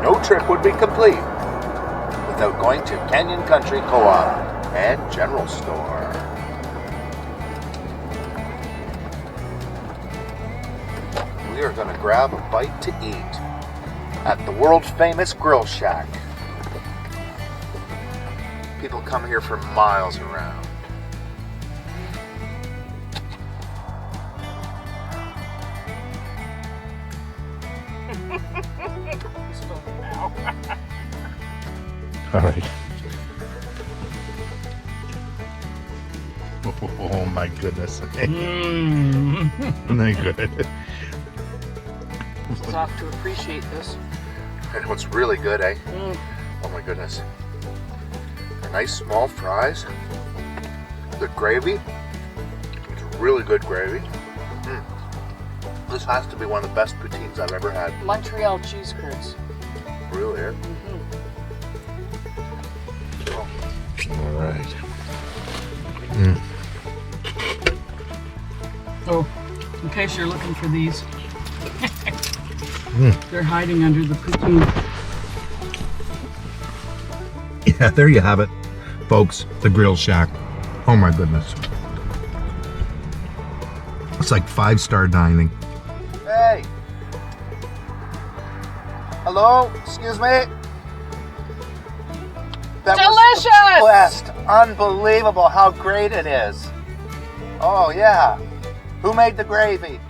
no trip would be complete without going to Canyon Country Co-op and General Store. We are going to grab a bite to eat at the world famous Grill Shack. People come here for miles around. All right. Oh my goodness. They're good. It's off to appreciate this. And what's really good, eh? Oh my goodness. They're nice small fries. The gravy. It's really good gravy. This has to be one of the best poutines I've ever had. Montreal cheese curds. Really, eh? All right. Oh, in case you're looking for these, they're hiding under the poutine. Yeah, there you have it, folks. The Grill Shack. Oh my goodness. It's like 5-star dining. Hey! Hello? Excuse me? That was the best. Unbelievable how great it is. Oh yeah. Who made the gravy?